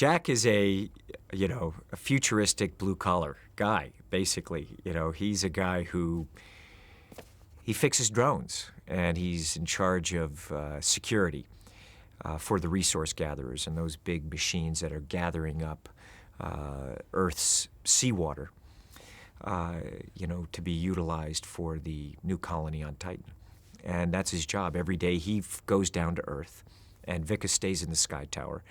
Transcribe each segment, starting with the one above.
Jack is a futuristic blue-collar guy, basically. He's a guy who, he fixes drones, and he's in charge of security for the resource gatherers and those big machines that are gathering up Earth's seawater, to be utilized for the new colony on Titan. And that's his job. Every day he goes down to Earth, and Vika stays in the Sky Tower.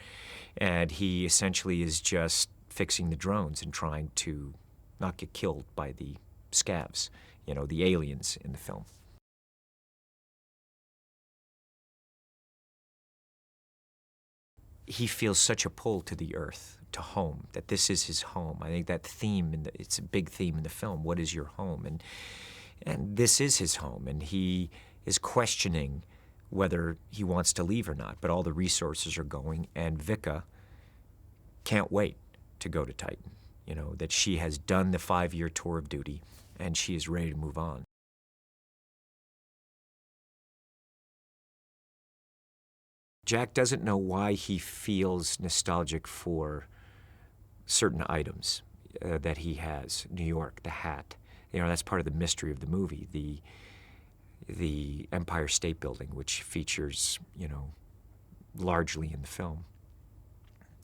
And he essentially is just fixing the drones and trying to not get killed by the scavs, the aliens in the film. He feels such a pull to the Earth, to home, that this is his home. I think that theme, it's a big theme in the film, what is your home? And this is his home, and he is questioning whether he wants to leave or not, but all the resources are going, and Vika can't wait to go to Titan, that she has done the 5-year tour of duty, and she is ready to move on. Jack doesn't know why he feels nostalgic for certain items that he has. New York, the hat, that's part of the mystery of the movie. The Empire State Building, which features, largely in the film,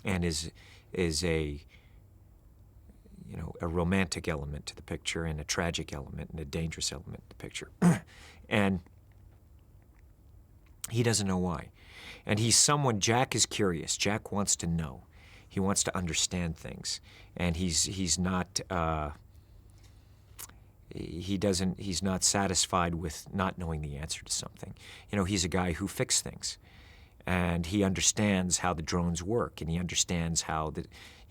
and is a romantic element to the picture, and a tragic element, and a dangerous element to the picture. And he doesn't know why. And Jack is curious. Jack wants to know. He wants to understand things. And he's not satisfied with not knowing the answer to something. He's a guy who fixes things, and he understands how the drones work, and he understands how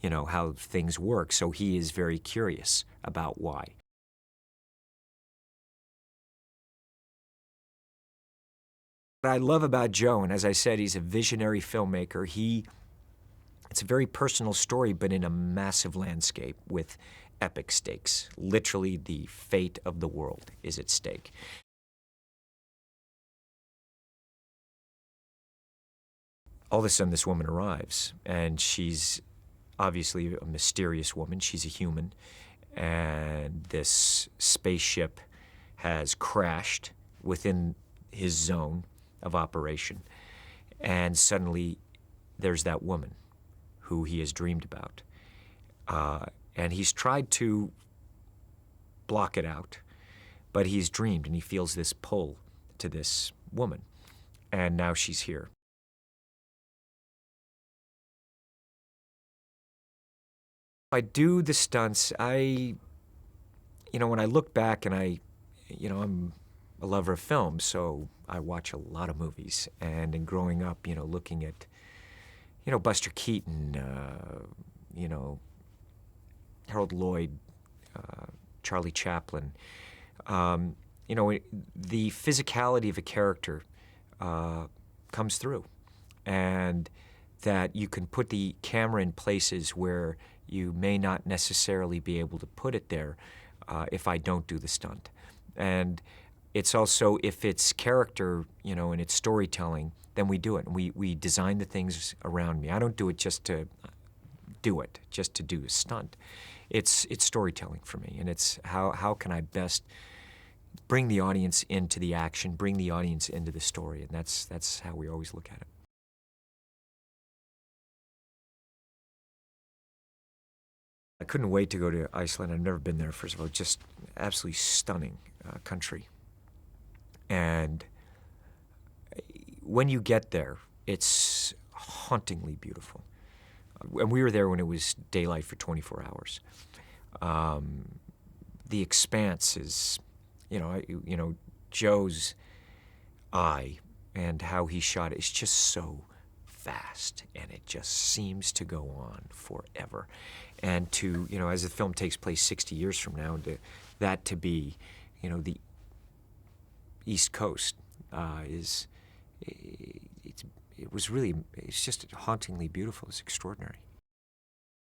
how things work. So he is very curious about why. What I love about Joe, and as I said, he's a visionary filmmaker. It's a very personal story, but in a massive landscape with epic stakes. Literally, the fate of the world is at stake. All of a sudden, this woman arrives, and she's obviously a mysterious woman. She's a human, and this spaceship has crashed within his zone of operation, and suddenly there's that woman who he has dreamed about. And he's tried to block it out, but he's dreamed, and he feels this pull to this woman, and now she's here. I do the stunts. When I look back, and I'm a lover of film, so I watch a lot of movies. And in growing up, looking at, Buster Keaton, Harold Lloyd, Charlie Chaplin, the physicality of a character comes through, and that you can put the camera in places where you may not necessarily be able to put it there if I don't do the stunt. And it's also, if it's character, and it's storytelling, then we do it. And we design the things around me. I don't do it just to do it, just to do a stunt. It's storytelling for me, and it's how can I best bring the audience into the action, bring the audience into the story, and that's how we always look at it. I couldn't wait to go to Iceland. I've never been there, first of all. Just absolutely stunning country. And when you get there, it's hauntingly beautiful. And we were there when it was daylight for 24 hours. The expanse is, Joe's eye and how he shot it is just so fast, and it just seems to go on forever. And to, as the film takes place 60 years from now, to be, the East Coast it's just hauntingly beautiful. It's extraordinary.